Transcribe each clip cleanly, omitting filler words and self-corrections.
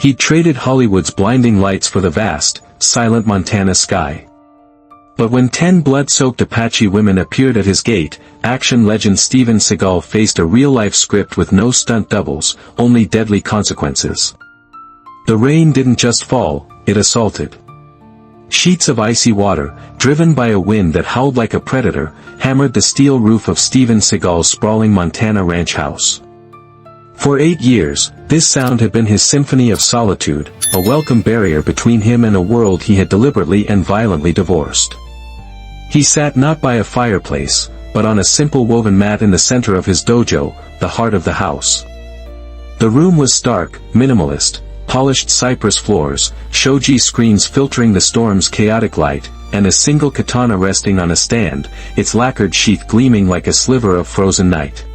He'd traded Hollywood's blinding lights for the vast, silent Montana sky. But when 10 blood-soaked Apache women appeared at his gate, action legend Steven Seagal faced a real-life script with no stunt doubles, only deadly consequences. The rain didn't just fall, it assaulted. Sheets of icy water, driven by a wind that howled like a predator, hammered the steel roof of Steven Seagal's sprawling Montana ranch house. For 8 years, this sound had been his symphony of solitude, a welcome barrier between him and a world he had deliberately and violently divorced. He sat not by a fireplace, but on a simple woven mat in the center of his dojo, the heart of the house. The room was stark, minimalist, polished cypress floors, shoji screens filtering the storm's chaotic light, and a single katana resting on a stand, its lacquered sheath gleaming like a sliver of frozen night.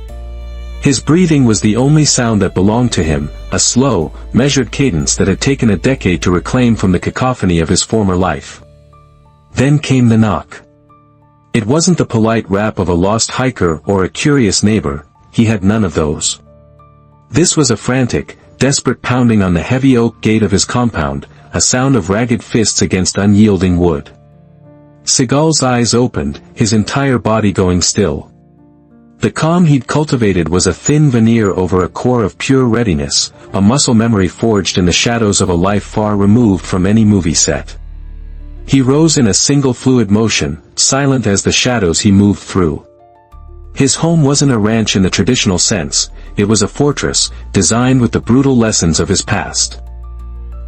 His breathing was the only sound that belonged to him, a slow, measured cadence that had taken a decade to reclaim from the cacophony of his former life. Then came the knock. It wasn't the polite rap of a lost hiker or a curious neighbor, he had none of those. This was a frantic, desperate pounding on the heavy oak gate of his compound, a sound of ragged fists against unyielding wood. Seagal's eyes opened, his entire body going still. The calm he'd cultivated was a thin veneer over a core of pure readiness, a muscle memory forged in the shadows of a life far removed from any movie set. He rose in a single fluid motion, silent as the shadows he moved through. His home wasn't a ranch in the traditional sense, it was a fortress, designed with the brutal lessons of his past.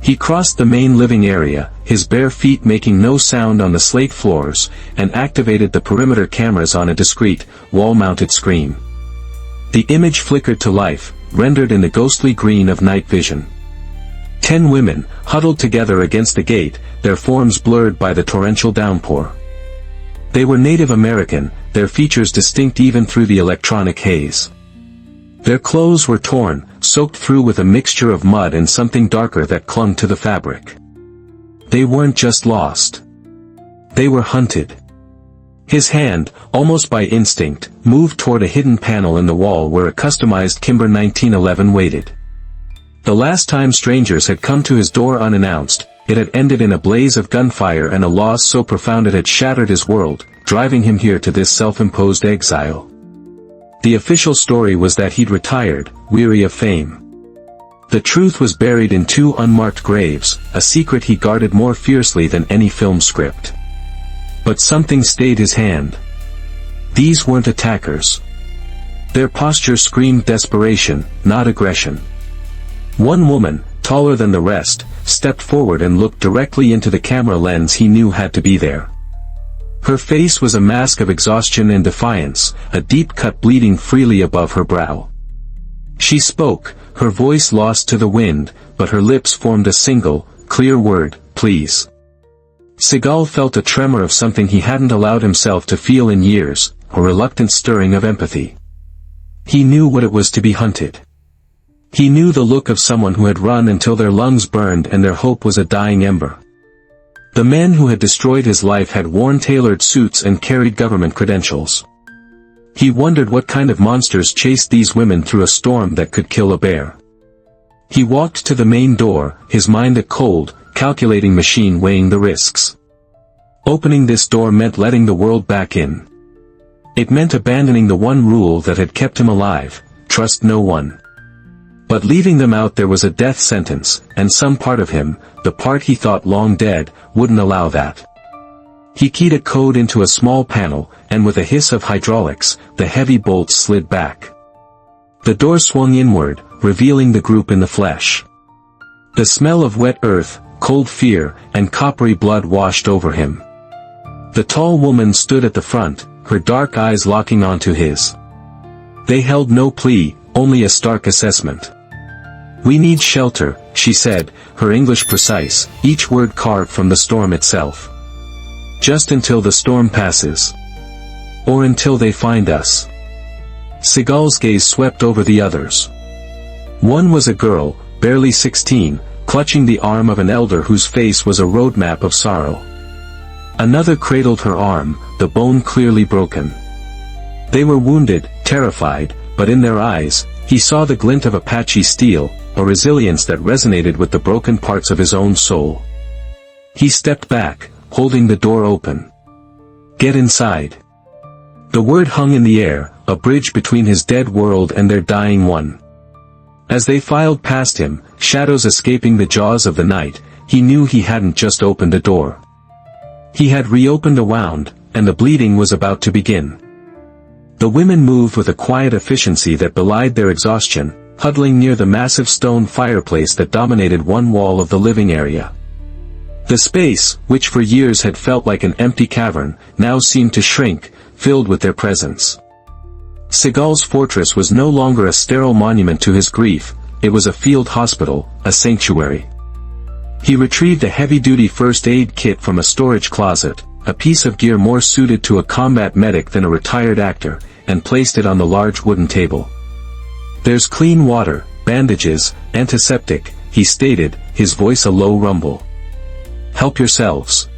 He crossed the main living area, his bare feet making no sound on the slate floors, and activated the perimeter cameras on a discreet, wall-mounted screen. The image flickered to life, rendered in the ghostly green of night vision. 10 women, huddled together against the gate, their forms blurred by the torrential downpour. They were Native American, their features distinct even through the electronic haze. Their clothes were torn, soaked through with a mixture of mud and something darker that clung to the fabric. They weren't just lost. They were hunted. His hand, almost by instinct, moved toward a hidden panel in the wall where a customized Kimber 1911 waited. The last time strangers had come to his door unannounced, it had ended in a blaze of gunfire and a loss so profound it had shattered his world, driving him here to this self-imposed exile. The official story was that he'd retired, weary of fame. The truth was buried in 2 unmarked graves, a secret he guarded more fiercely than any film script. But something stayed his hand. These weren't attackers. Their posture screamed desperation, not aggression. One woman, taller than the rest, stepped forward and looked directly into the camera lens he knew had to be there. Her face was a mask of exhaustion and defiance, a deep cut bleeding freely above her brow. She spoke, her voice lost to the wind, but her lips formed a single, clear word, please. Seagal felt a tremor of something he hadn't allowed himself to feel in years, a reluctant stirring of empathy. He knew what it was to be hunted. He knew the look of someone who had run until their lungs burned and their hope was a dying ember. The men who had destroyed his life had worn tailored suits and carried government credentials. He wondered what kind of monsters chased these women through a storm that could kill a bear. He walked to the main door, his mind a cold, calculating machine weighing the risks. Opening this door meant letting the world back in. It meant abandoning the one rule that had kept him alive, trust no one. But leaving them out there was a death sentence, and some part of him, the part he thought long dead, wouldn't allow that. He keyed a code into a small panel, and with a hiss of hydraulics, the heavy bolts slid back. The door swung inward, revealing the group in the flesh. The smell of wet earth, cold fear, and coppery blood washed over him. The tall woman stood at the front, her dark eyes locking onto his. They held no plea, only a stark assessment. "We need shelter," she said, her English precise, each word carved from the storm itself. "Just until the storm passes. Or until they find us." Seagal's gaze swept over the others. One was a girl, barely 16, clutching the arm of an elder whose face was a roadmap of sorrow. Another cradled her arm, the bone clearly broken. They were wounded, terrified, but in their eyes, he saw the glint of Apache steel, a resilience that resonated with the broken parts of his own soul. He stepped back, holding the door open. "Get inside." The word hung in the air, a bridge between his dead world and their dying one. As they filed past him, shadows escaping the jaws of the night, he knew he hadn't just opened a door. He had reopened a wound, and the bleeding was about to begin. The women moved with a quiet efficiency that belied their exhaustion, huddling near the massive stone fireplace that dominated one wall of the living area. The space, which for years had felt like an empty cavern, now seemed to shrink, filled with their presence. Seagal's fortress was no longer a sterile monument to his grief, it was a field hospital, a sanctuary. He retrieved a heavy-duty first aid kit from a storage closet, a piece of gear more suited to a combat medic than a retired actor, and placed it on the large wooden table. "There's clean water, bandages, antiseptic," he stated, his voice a low rumble. "Help yourselves."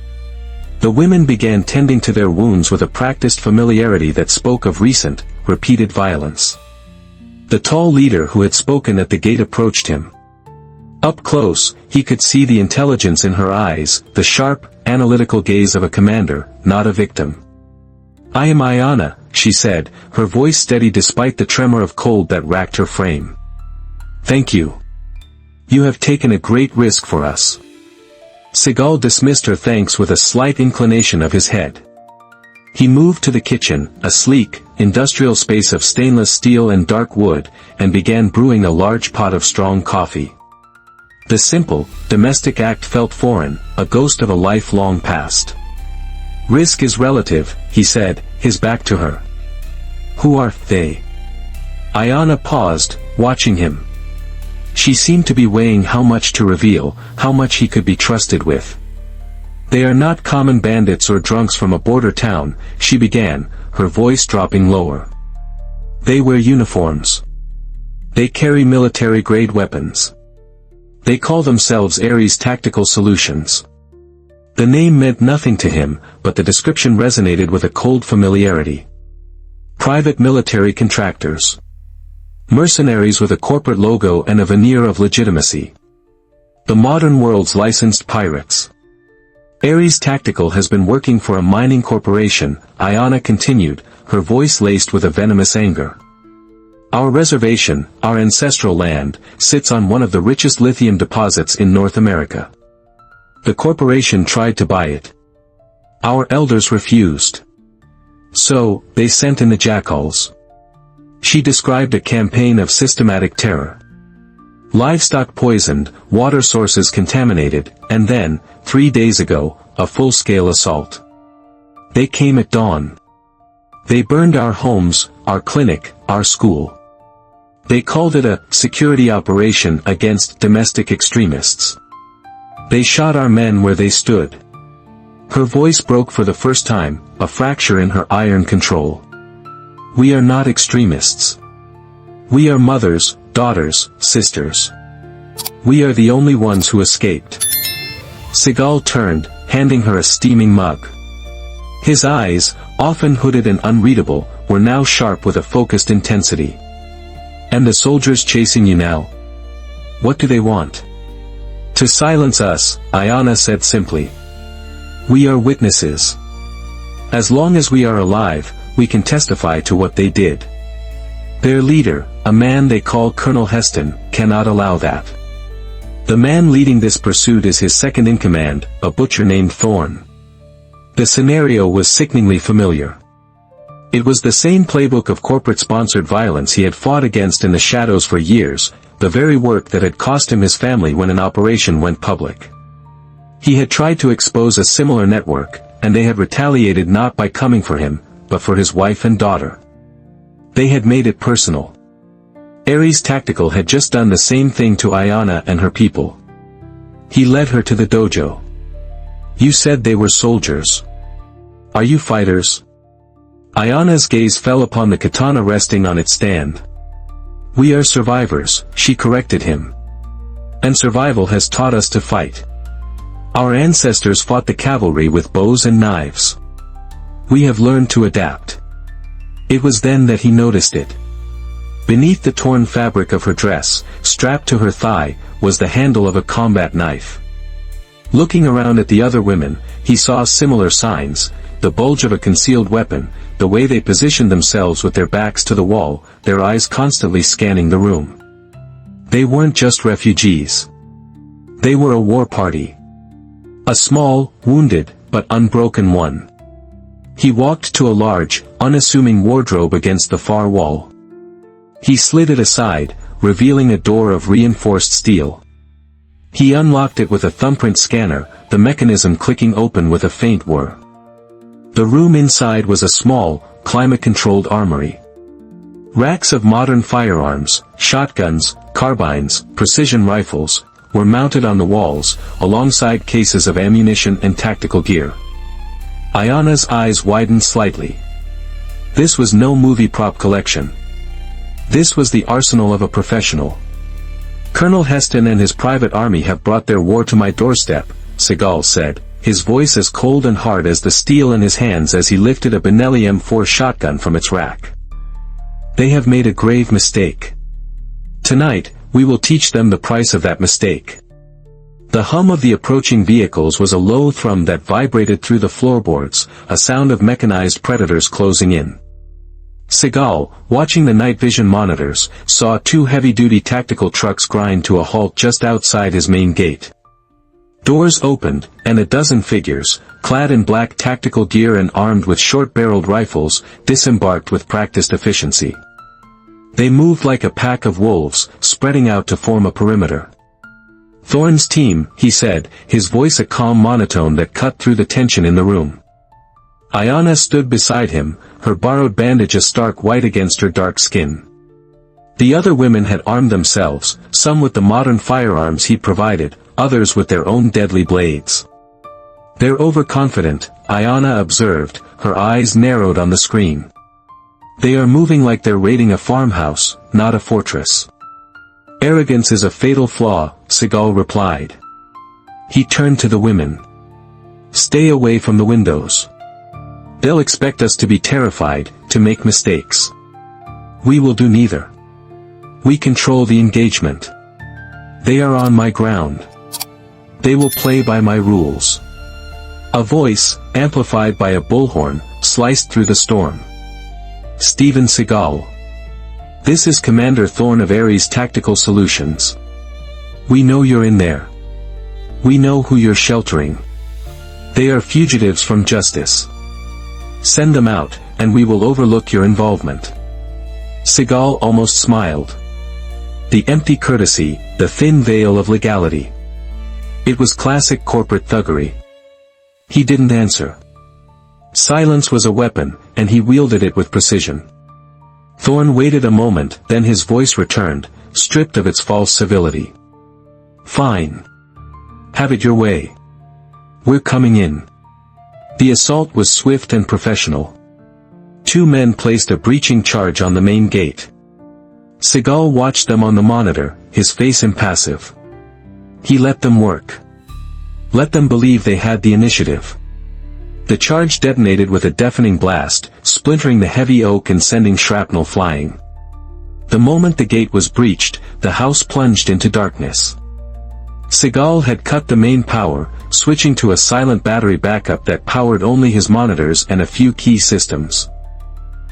The women began tending to their wounds with a practiced familiarity that spoke of recent, repeated violence. The tall leader who had spoken at the gate approached him. Up close, he could see the intelligence in her eyes, the sharp, analytical gaze of a commander, not a victim. "I am Ayana," she said, her voice steady despite the tremor of cold that racked her frame. "Thank you. You have taken a great risk for us." Seagal dismissed her thanks with a slight inclination of his head. He moved to the kitchen, a sleek, industrial space of stainless steel and dark wood, and began brewing a large pot of strong coffee. The simple, domestic act felt foreign, a ghost of a lifelong past. "Risk is relative," he said, his back to her. "Who are they?" Ayana paused, watching him. She seemed to be weighing how much to reveal, how much he could be trusted with. "They are not common bandits or drunks from a border town," she began, her voice dropping lower. "They wear uniforms. They carry military-grade weapons. They call themselves Ares Tactical Solutions." The name meant nothing to him, but the description resonated with a cold familiarity. Private military contractors. Mercenaries with a corporate logo and a veneer of legitimacy. The modern world's licensed pirates. "Ares Tactical has been working for a mining corporation," Ayana continued, her voice laced with a venomous anger. "Our reservation, our ancestral land, sits on one of the richest lithium deposits in North America. The corporation tried to buy it. Our elders refused. So, they sent in the jackals." She described a campaign of systematic terror. Livestock poisoned, water sources contaminated, and then, 3 days ago, a full-scale assault. They came at dawn. They burned our homes, our clinic, our school. They called it a security operation against domestic extremists. They shot our men where they stood. Her voice broke for the first time, a fracture in her iron control. "We are not extremists. We are mothers, daughters, sisters. We are the only ones who escaped." Seagal turned, handing her a steaming mug. His eyes, often hooded and unreadable, were now sharp with a focused intensity. "And the soldiers chasing you now? What do they want?" "To silence us," Ayana said simply. "We are witnesses. As long as we are alive, we can testify to what they did. Their leader, a man they call Colonel Heston, cannot allow that. The man leading this pursuit is his second-in-command, a butcher named Thorne." The scenario was sickeningly familiar. It was the same playbook of corporate-sponsored violence he had fought against in the shadows for years, the very work that had cost him his family when an operation went public. He had tried to expose a similar network, and they had retaliated not by coming for him, but for his wife and daughter. They had made it personal. Ares Tactical had just done the same thing to Ayana and her people. He led her to the dojo. "You said they were soldiers. Are you fighters?" Ayana's gaze fell upon the katana resting on its stand. "We are survivors," she corrected him. "And survival has taught us to fight. Our ancestors fought the cavalry with bows and knives. We have learned to adapt." It was then that he noticed it. Beneath the torn fabric of her dress, strapped to her thigh, was the handle of a combat knife. Looking around at the other women, he saw similar signs, the bulge of a concealed weapon, the way they positioned themselves with their backs to the wall, their eyes constantly scanning the room. They weren't just refugees. They were a war party. A small, wounded, but unbroken one. He walked to a large, unassuming wardrobe against the far wall. He slid it aside, revealing a door of reinforced steel. He unlocked it with a thumbprint scanner, the mechanism clicking open with a faint whir. The room inside was a small, climate-controlled armory. Racks of modern firearms, shotguns, carbines, precision rifles, were mounted on the walls, alongside cases of ammunition and tactical gear. Ayana's eyes widened slightly. This was no movie prop collection. This was the arsenal of a professional. Colonel Heston and his private army have brought their war to my doorstep, Seagal said, his voice as cold and hard as the steel in his hands as he lifted a Benelli M4 shotgun from its rack. They have made a grave mistake. Tonight, we will teach them the price of that mistake. The hum of the approaching vehicles was a low thrum that vibrated through the floorboards, a sound of mechanized predators closing in. Seagal, watching the night vision monitors, saw two heavy-duty tactical trucks grind to a halt just outside his main gate. Doors opened, and a dozen figures, clad in black tactical gear and armed with short-barreled rifles, disembarked with practiced efficiency. They moved like a pack of wolves, spreading out to form a perimeter. "Thorne's team," he said, his voice a calm monotone that cut through the tension in the room. Ayana stood beside him, her borrowed bandage a stark white against her dark skin. The other women had armed themselves, some with the modern firearms he provided, others with their own deadly blades. "They're overconfident," Ayana observed, her eyes narrowed on the screen. "They are moving like they're raiding a farmhouse, not a fortress." "Arrogance is a fatal flaw," Seagal replied. He turned to the women. "Stay away from the windows. They'll expect us to be terrified, to make mistakes. We will do neither. We control the engagement. They are on my ground. They will play by my rules." A voice, amplified by a bullhorn, sliced through the storm. "Steven Seagal. This is Commander Thorne of Ares Tactical Solutions. We know you're in there. We know who you're sheltering. They are fugitives from justice. Send them out, and we will overlook your involvement." Seagal almost smiled. The empty courtesy, the thin veil of legality. It was classic corporate thuggery. He didn't answer. Silence was a weapon, and he wielded it with precision. Thorne waited a moment, then his voice returned, stripped of its false civility. "Fine. Have it your way. We're coming in." The assault was swift and professional. Two men placed a breaching charge on the main gate. Seagal watched them on the monitor, his face impassive. He let them work. Let them believe they had the initiative. The charge detonated with a deafening blast, splintering the heavy oak and sending shrapnel flying. The moment the gate was breached, the house plunged into darkness. Seagal had cut the main power, switching to a silent battery backup that powered only his monitors and a few key systems.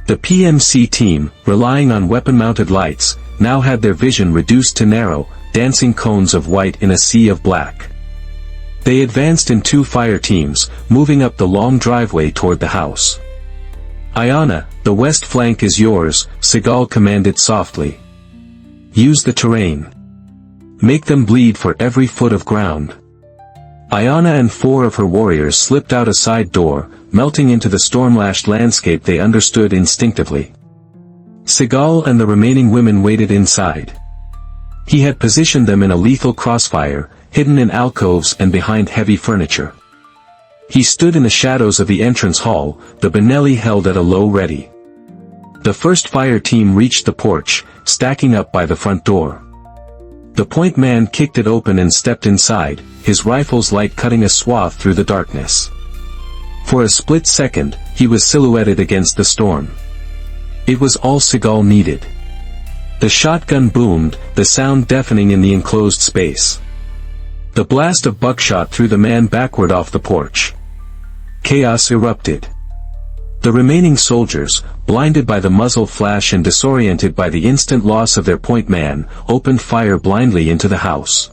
The PMC team, relying on weapon-mounted lights, now had their vision reduced to narrow, dancing cones of white in a sea of black. They advanced in two fire teams, moving up the long driveway toward the house. "Ayana, the west flank is yours," Seagal commanded softly. "Use the terrain. Make them bleed for every foot of ground." Ayana and four of her warriors slipped out a side door, melting into the storm-lashed landscape they understood instinctively. Seagal and the remaining women waited inside. He had positioned them in a lethal crossfire, hidden in alcoves and behind heavy furniture. He stood in the shadows of the entrance hall, the Benelli held at a low ready. The first fire team reached the porch, stacking up by the front door. The point man kicked it open and stepped inside, his rifle's light cutting a swath through the darkness. For a split second, he was silhouetted against the storm. It was all Seagal needed. The shotgun boomed, the sound deafening in the enclosed space. The blast of buckshot threw the man backward off the porch. Chaos erupted. The remaining soldiers, blinded by the muzzle flash and disoriented by the instant loss of their point man, opened fire blindly into the house.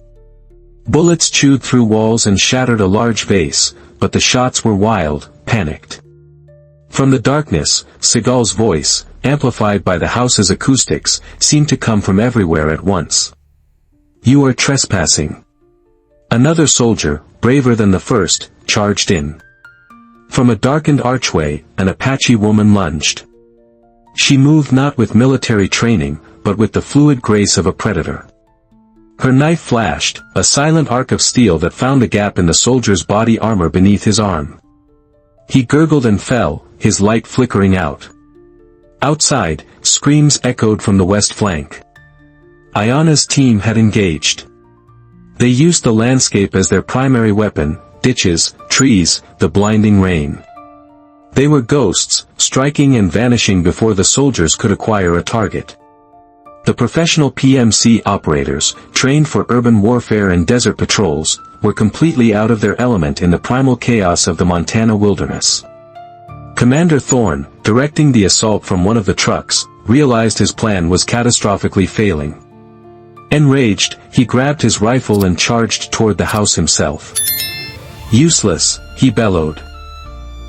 Bullets chewed through walls and shattered a large vase, but the shots were wild, panicked. From the darkness, Seagal's voice, amplified by the house's acoustics, seemed to come from everywhere at once. "You are trespassing." Another soldier, braver than the first, charged in. From a darkened archway, an Apache woman lunged. She moved not with military training, but with the fluid grace of a predator. Her knife flashed, a silent arc of steel that found a gap in the soldier's body armor beneath his arm. He gurgled and fell, his light flickering out. Outside, screams echoed from the west flank. Ayana's team had engaged. They used the landscape as their primary weapon, ditches, trees, the blinding rain. They were ghosts, striking and vanishing before the soldiers could acquire a target. The professional PMC operators, trained for urban warfare and desert patrols, were completely out of their element in the primal chaos of the Montana wilderness. Commander Thorne, directing the assault from one of the trucks, realized his plan was catastrophically failing. Enraged, he grabbed his rifle and charged toward the house himself. "Useless," he bellowed.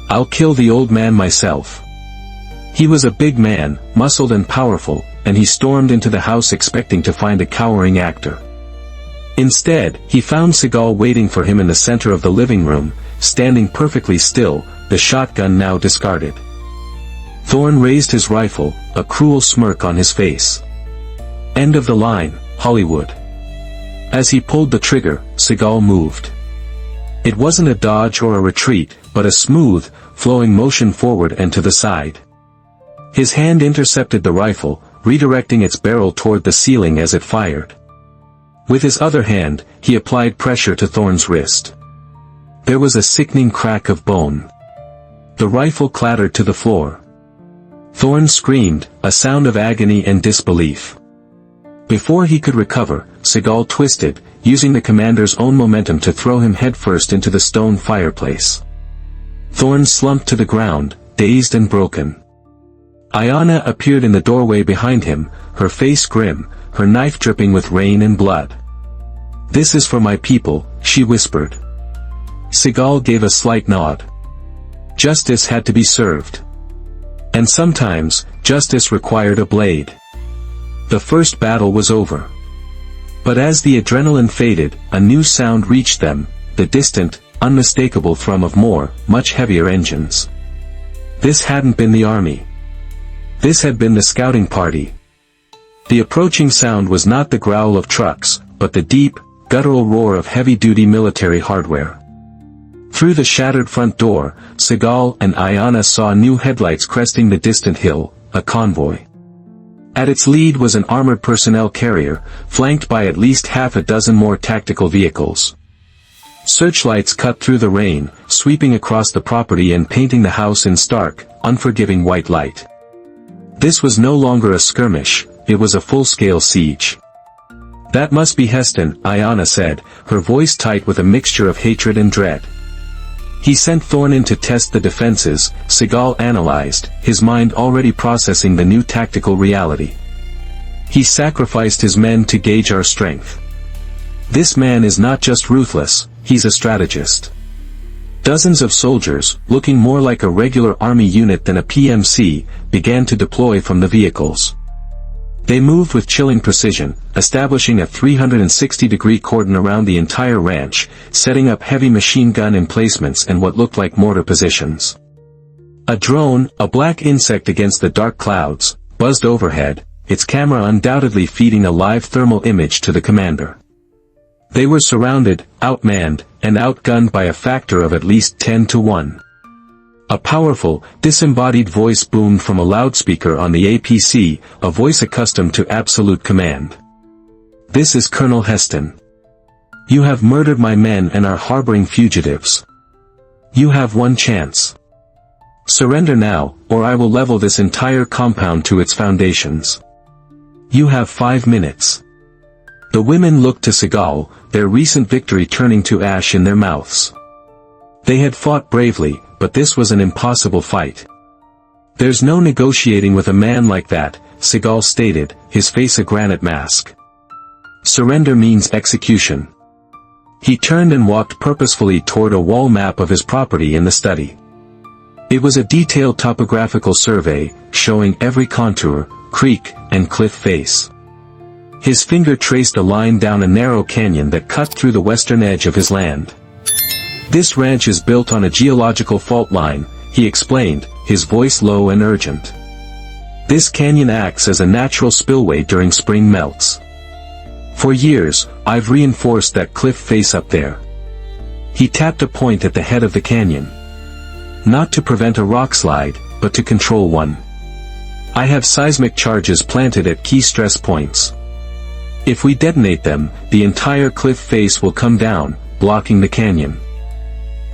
"I'll kill the old man myself." He was a big man, muscled and powerful, and he stormed into the house expecting to find a cowering actor. Instead, he found Seagal waiting for him in the center of the living room, standing perfectly still, the shotgun now discarded. Thorne raised his rifle, a cruel smirk on his face. "End of the line, Hollywood." As he pulled the trigger, Seagal moved. It wasn't a dodge or a retreat, but a smooth, flowing motion forward and to the side. His hand intercepted the rifle, redirecting its barrel toward the ceiling as it fired. With his other hand, he applied pressure to Thorne's wrist. There was a sickening crack of bone. The rifle clattered to the floor. Thorne screamed, a sound of agony and disbelief. Before he could recover, Seagal twisted, using the commander's own momentum to throw him headfirst into the stone fireplace. Thorne slumped to the ground, dazed and broken. Ayana appeared in the doorway behind him, her face grim, her knife dripping with rain and blood. "This is for my people," she whispered. Seagal gave a slight nod. Justice had to be served. And sometimes, justice required a blade. The first battle was over. But as the adrenaline faded, a new sound reached them, the distant, unmistakable thrum of more, much heavier engines. This hadn't been the army. This had been the scouting party. The approaching sound was not the growl of trucks, but the deep, guttural roar of heavy-duty military hardware. Through the shattered front door, Seagal and Ayana saw new headlights cresting the distant hill, a convoy. At its lead was an armored personnel carrier, flanked by at least half a dozen more tactical vehicles. Searchlights cut through the rain, sweeping across the property and painting the house in stark, unforgiving white light. This was no longer a skirmish, it was a full-scale siege. "That must be Heston," Ayana said, her voice tight with a mixture of hatred and dread. "He sent Thorne in to test the defenses," Seagal analyzed, his mind already processing the new tactical reality. "He sacrificed his men to gauge our strength. This man is not just ruthless, he's a strategist." Dozens of soldiers, looking more like a regular army unit than a PMC, began to deploy from the vehicles. They moved with chilling precision, establishing a 360-degree cordon around the entire ranch, setting up heavy machine gun emplacements and what looked like mortar positions. A drone, a black insect against the dark clouds, buzzed overhead, its camera undoubtedly feeding a live thermal image to the commander. They were surrounded, outmanned, and outgunned by a factor of at least 10 to 1. A powerful, disembodied voice boomed from a loudspeaker on the APC, a voice accustomed to absolute command. "This is Colonel Heston. You have murdered my men and are harboring fugitives. You have one chance. Surrender now, or I will level this entire compound to its foundations." You have 5 minutes. The women looked to Seagal, their recent victory turning to ash in their mouths. They had fought bravely, but this was an impossible fight. There's no negotiating with a man like that, Seagal stated, his face a granite mask. Surrender means execution. He turned and walked purposefully toward a wall map of his property in the study. It was a detailed topographical survey, showing every contour, creek, and cliff face. His finger traced a line down a narrow canyon that cut through the western edge of his land. This ranch is built on a geological fault line, he explained, his voice low and urgent. This canyon acts as a natural spillway during spring melts. For years, I've reinforced that cliff face up there. He tapped a point at the head of the canyon. Not to prevent a rock slide, but to control one. I have seismic charges planted at key stress points. If we detonate them, the entire cliff face will come down, blocking the canyon.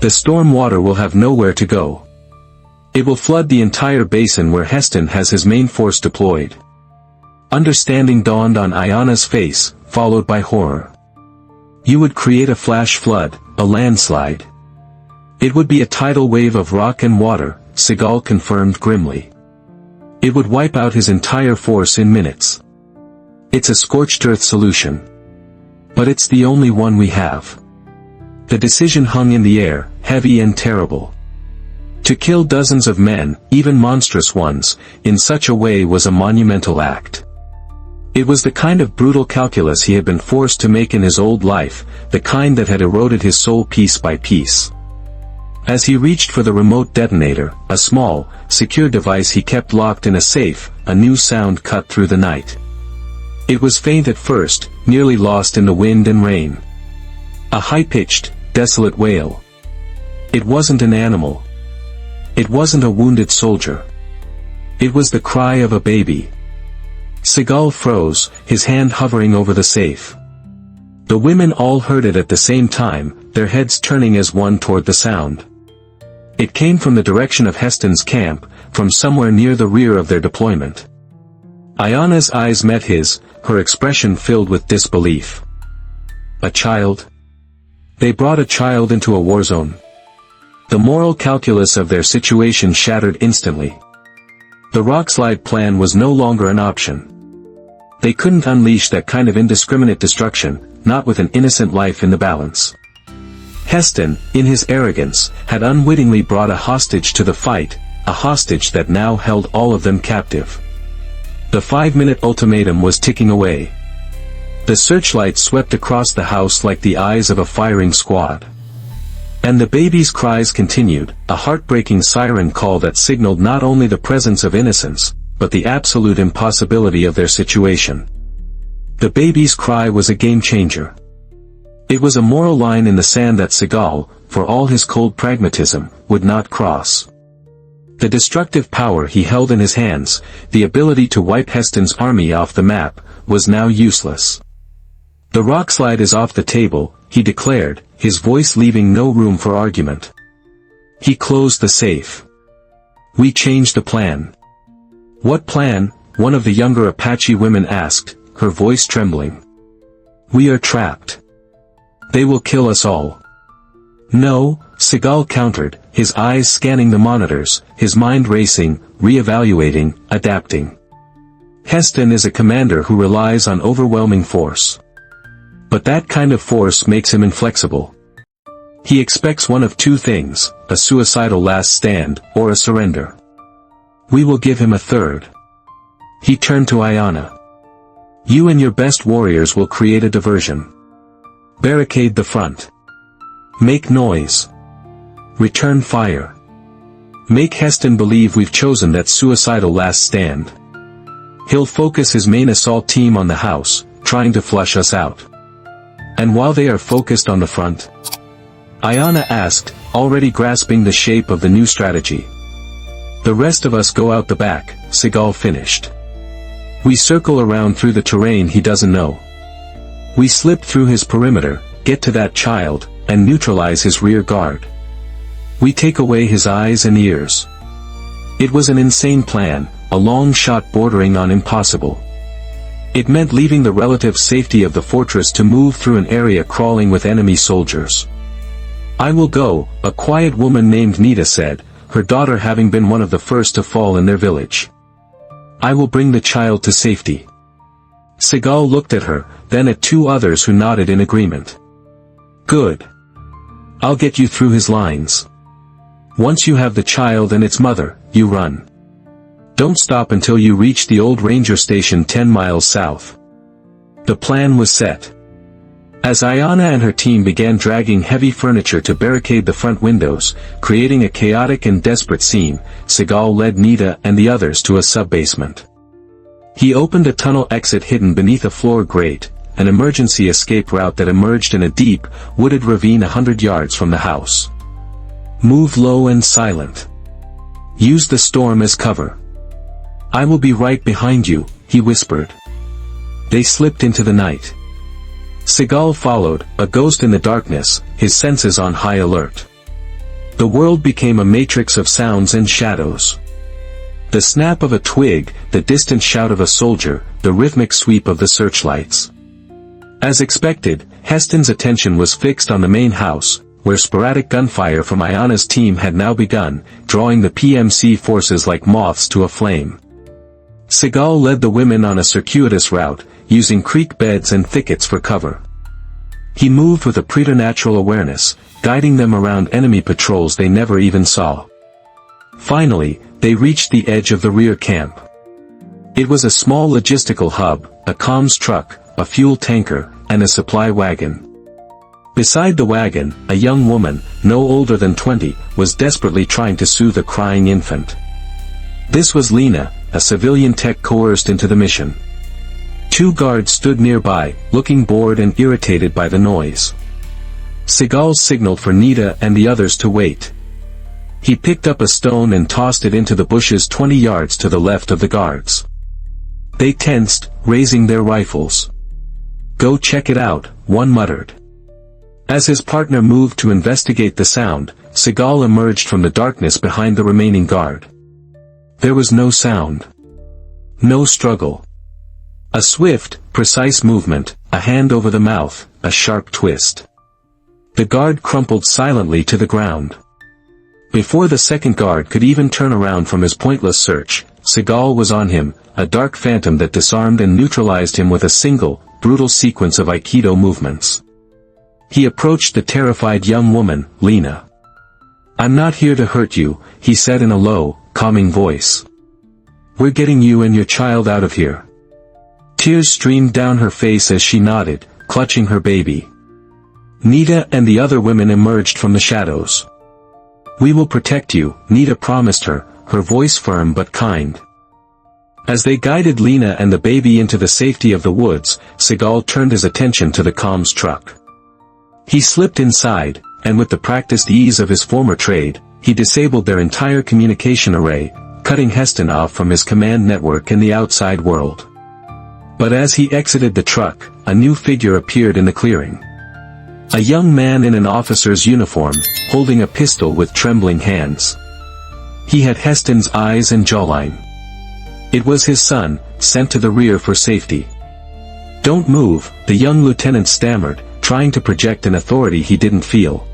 The storm water will have nowhere to go. It will flood the entire basin where Heston has his main force deployed. Understanding dawned on Ayana's face, followed by horror. You would create a flash flood, a landslide. It would be a tidal wave of rock and water, Seagal confirmed grimly. It would wipe out his entire force in minutes. It's a scorched earth solution. But it's the only one we have. The decision hung in the air, heavy and terrible. To kill dozens of men, even monstrous ones, in such a way was a monumental act. It was the kind of brutal calculus he had been forced to make in his old life, the kind that had eroded his soul piece by piece. As he reached for the remote detonator, a small, secure device he kept locked in a safe, a new sound cut through the night. It was faint at first, nearly lost in the wind and rain. A high-pitched, desolate wail. It wasn't an animal. It wasn't a wounded soldier. It was the cry of a baby. Seagal froze, his hand hovering over the safe. The women all heard it at the same time, their heads turning as one toward the sound. It came from the direction of Heston's camp, from somewhere near the rear of their deployment. Ayana's eyes met his, her expression filled with disbelief. A child? They brought a child into a war zone. The moral calculus of their situation shattered instantly. The rockslide plan was no longer an option. They couldn't unleash that kind of indiscriminate destruction, not with an innocent life in the balance. Heston, in his arrogance, had unwittingly brought a hostage to the fight, a hostage that now held all of them captive. The 5-minute ultimatum was ticking away. The searchlight swept across the house like the eyes of a firing squad. And the baby's cries continued, a heartbreaking siren call that signaled not only the presence of innocence, but the absolute impossibility of their situation. The baby's cry was a game-changer. It was a moral line in the sand that Seagal, for all his cold pragmatism, would not cross. The destructive power he held in his hands, the ability to wipe Heston's army off the map, was now useless. The rockslide is off the table, he declared, his voice leaving no room for argument. He closed the safe. We changed the plan. What plan? One of the younger Apache women asked, her voice trembling. We are trapped. They will kill us all. No, Seagal countered, his eyes scanning the monitors, his mind racing, re-evaluating, adapting. Heston is a commander who relies on overwhelming force. But that kind of force makes him inflexible. He expects one of two things, a suicidal last stand, or a surrender. We will give him a third. He turned to Ayana. You and your best warriors will create a diversion. Barricade the front. Make noise. Return fire. Make Heston believe we've chosen that suicidal last stand. He'll focus his main assault team on the house, trying to flush us out. And while they are focused on the front, Ayana asked, already grasping the shape of the new strategy. The rest of us go out the back, Seagal finished. We circle around through the terrain he doesn't know. We slip through his perimeter, get to that child, and neutralize his rear guard. We take away his eyes and ears. It was an insane plan, a long shot bordering on impossible. It meant leaving the relative safety of the fortress to move through an area crawling with enemy soldiers. "I will go," a quiet woman named Nita said, her daughter having been one of the first to fall in their village. "I will bring the child to safety." Seagal looked at her, then at two others who nodded in agreement. "Good. I'll get you through his lines. Once you have the child and its mother, you run. Don't stop until you reach the old ranger station 10 miles south." The plan was set. As Ayana and her team began dragging heavy furniture to barricade the front windows, creating a chaotic and desperate scene, Seagal led Nita and the others to a sub-basement. He opened a tunnel exit hidden beneath a floor grate, an emergency escape route that emerged in a deep, wooded ravine 100 yards from the house. "Move low and silent. Use the storm as cover. I will be right behind you," he whispered. They slipped into the night. Seagal followed, a ghost in the darkness, his senses on high alert. The world became a matrix of sounds and shadows. The snap of a twig, the distant shout of a soldier, the rhythmic sweep of the searchlights. As expected, Heston's attention was fixed on the main house, where sporadic gunfire from Ayana's team had now begun, drawing the PMC forces like moths to a flame. Seagal led the women on a circuitous route, using creek beds and thickets for cover. He moved with a preternatural awareness, guiding them around enemy patrols they never even saw. Finally, they reached the edge of the rear camp. It was a small logistical hub, a comms truck, a fuel tanker, and a supply wagon. Beside the wagon, a young woman, no older than 20, was desperately trying to soothe a crying infant. This was Lena, a civilian tech coerced into the mission. Two guards stood nearby, looking bored and irritated by the noise. Seagal signaled for Nita and the others to wait. He picked up a stone and tossed it into the bushes 20 yards to the left of the guards. They tensed, raising their rifles. "Go check it out," one muttered. As his partner moved to investigate the sound, Seagal emerged from the darkness behind the remaining guard. There was no sound. No struggle. A swift, precise movement, a hand over the mouth, a sharp twist. The guard crumpled silently to the ground. Before the second guard could even turn around from his pointless search, Seagal was on him, a dark phantom that disarmed and neutralized him with a single, brutal sequence of Aikido movements. He approached the terrified young woman, Lena. "I'm not here to hurt you," he said in a low, calming voice. "We're getting you and your child out of here." Tears streamed down her face as she nodded, clutching her baby. Nita and the other women emerged from the shadows. "We will protect you," Nita promised her, her voice firm but kind. As they guided Lena and the baby into the safety of the woods, Seagal turned his attention to the comms truck. He slipped inside, and with the practiced ease of his former trade, he disabled their entire communication array, cutting Heston off from his command network in the outside world. But as he exited the truck, a new figure appeared in the clearing. A young man in an officer's uniform, holding a pistol with trembling hands. He had Heston's eyes and jawline. It was his son, sent to the rear for safety. "Don't move," the young lieutenant stammered, trying to project an authority he didn't feel.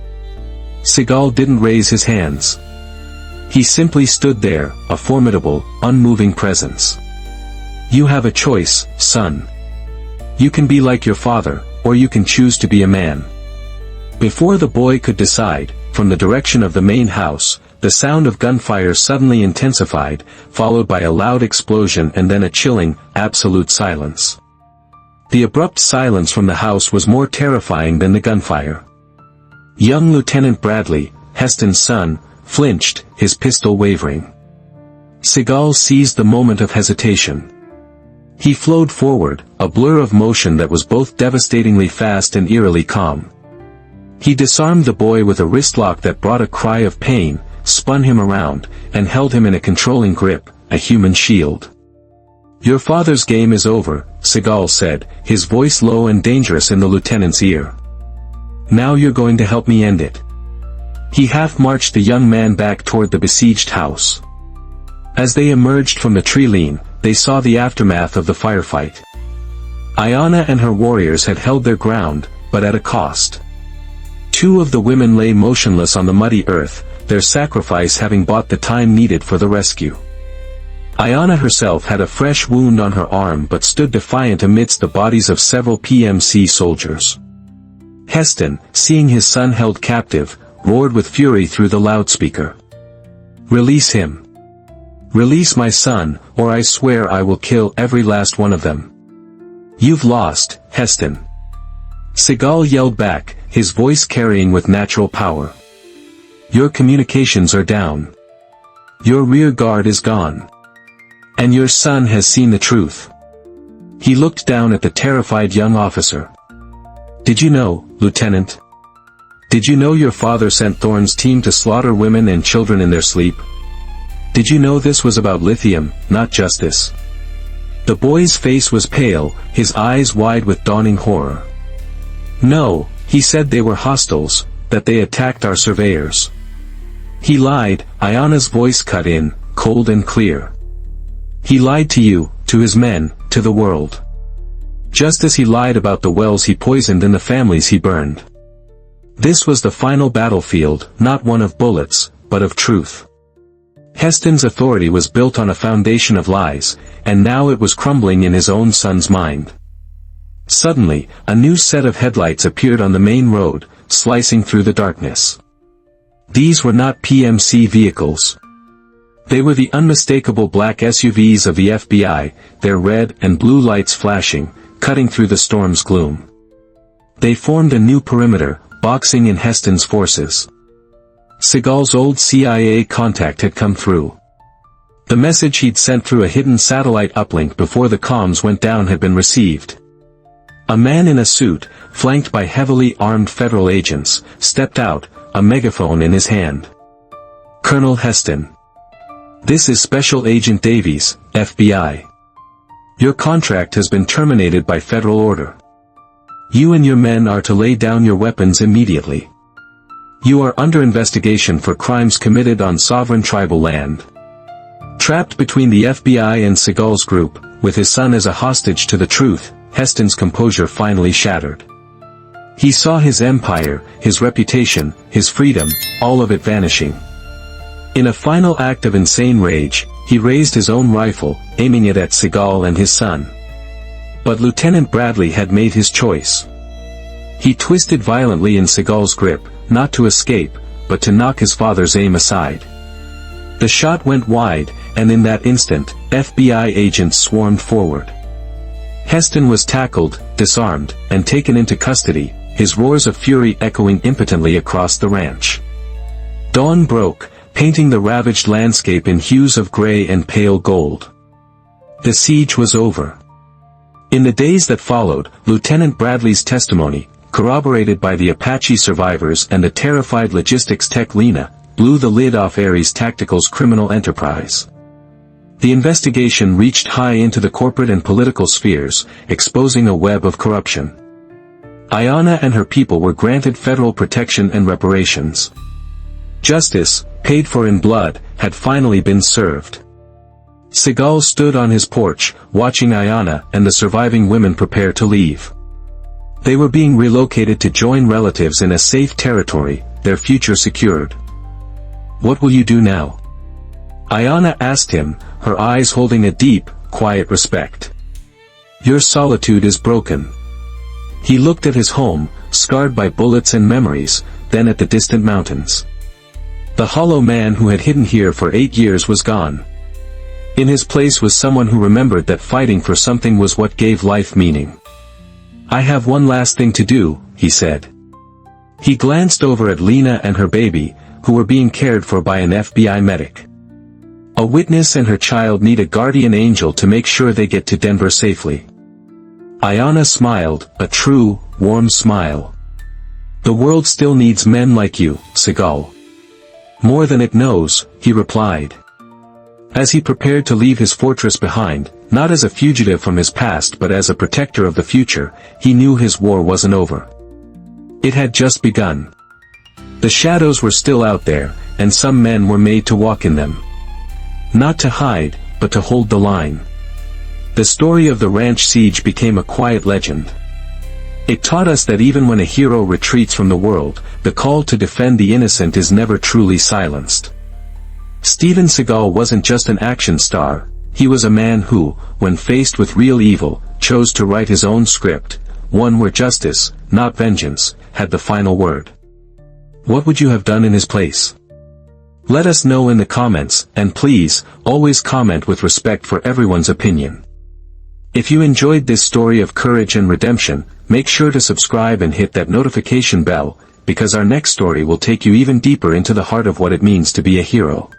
Seagal didn't raise his hands. He simply stood there, a formidable, unmoving presence. "You have a choice, son. You can be like your father, or you can choose to be a man." Before the boy could decide, from the direction of the main house, the sound of gunfire suddenly intensified, followed by a loud explosion and then a chilling, absolute silence. The abrupt silence from the house was more terrifying than the gunfire. Young Lieutenant Bradley, Heston's son, flinched, his pistol wavering. Seagal seized the moment of hesitation. He flowed forward, a blur of motion that was both devastatingly fast and eerily calm. He disarmed the boy with a wristlock that brought a cry of pain, spun him around, and held him in a controlling grip, a human shield. "Your father's game is over," Seagal said, his voice low and dangerous in the lieutenant's ear. "Now you're going to help me end it." He half-marched the young man back toward the besieged house. As they emerged from the tree line, they saw the aftermath of the firefight. Ayanna and her warriors had held their ground, but at a cost. 2 of the women lay motionless on the muddy earth, their sacrifice having bought the time needed for the rescue. Ayanna herself had a fresh wound on her arm but stood defiant amidst the bodies of several PMC soldiers. Heston, seeing his son held captive, roared with fury through the loudspeaker. "Release him! Release my son, or I swear I will kill every last one of them." "You've lost, Heston," Seagal yelled back, his voice carrying with natural power. "Your communications are down. Your rear guard is gone. And your son has seen the truth." He looked down at the terrified young officer. "Did you know, Lieutenant? Did you know your father sent Thorne's team to slaughter women and children in their sleep? Did you know this was about lithium, not justice?" The boy's face was pale, his eyes wide with dawning horror. "No, he said they were hostiles, that they attacked our surveyors." "He lied," Ayanna's voice cut in, cold and clear. "He lied to you, to his men, to the world. Just as he lied about the wells he poisoned and the families he burned. This was the final battlefield, not one of bullets, but of truth." Heston's authority was built on a foundation of lies, and now it was crumbling in his own son's mind. Suddenly, a new set of headlights appeared on the main road, slicing through the darkness. These were not PMC vehicles. They were the unmistakable black SUVs of the FBI, their red and blue lights flashing, cutting through the storm's gloom. They formed a new perimeter, boxing in Heston's forces. Seagal's old CIA contact had come through. The message he'd sent through a hidden satellite uplink before the comms went down had been received. A man in a suit, flanked by heavily armed federal agents, stepped out, a megaphone in his hand. "Colonel Heston. This is Special Agent Davies, FBI. Your contract has been terminated by federal order. You and your men are to lay down your weapons immediately. You are under investigation for crimes committed on sovereign tribal land." Trapped between the FBI and Seagal's group, with his son as a hostage to the truth, Heston's composure finally shattered. He saw his empire, his reputation, his freedom, all of it vanishing. In a final act of insane rage, he raised his own rifle, aiming it at Seagal and his son. But Lieutenant Bradley had made his choice. He twisted violently in Seagal's grip, not to escape, but to knock his father's aim aside. The shot went wide, and in that instant, FBI agents swarmed forward. Heston was tackled, disarmed, and taken into custody, his roars of fury echoing impotently across the ranch. Dawn broke, painting the ravaged landscape in hues of gray and pale gold. The siege was over. In the days that followed, Lieutenant Bradley's testimony, corroborated by the Apache survivors and the terrified logistics tech Lena, blew the lid off Ares Tactical's criminal enterprise. The investigation reached high into the corporate and political spheres, exposing a web of corruption. Ayanna and her people were granted federal protection and reparations. Justice, paid for in blood, had finally been served. Seagal stood on his porch, watching Ayanna and the surviving women prepare to leave. They were being relocated to join relatives in a safe territory, their future secured. "What will you do now?" Ayanna asked him, her eyes holding a deep, quiet respect. "Your solitude is broken." He looked at his home, scarred by bullets and memories, then at the distant mountains. The hollow man who had hidden here for 8 years was gone. In his place was someone who remembered that fighting for something was what gave life meaning. "I have one last thing to do," he said. He glanced over at Lena and her baby, who were being cared for by an FBI medic. A witness and her child need a guardian angel to make sure they get to Denver safely. Ayanna smiled, a true, warm smile. "The world still needs men like you, Seagal." "More than it knows," he replied. As he prepared to leave his fortress behind, not as a fugitive from his past but as a protector of the future, he knew his war wasn't over. It had just begun. The shadows were still out there, and some men were made to walk in them. Not to hide, but to hold the line. The story of the ranch siege became a quiet legend. It taught us that even when a hero retreats from the world, the call to defend the innocent is never truly silenced. Steven Seagal wasn't just an action star, he was a man who, when faced with real evil, chose to write his own script, one where justice, not vengeance, had the final word. What would you have done in his place? Let us know in the comments, and please, always comment with respect for everyone's opinion. If you enjoyed this story of courage and redemption, make sure to subscribe and hit that notification bell, because our next story will take you even deeper into the heart of what it means to be a hero.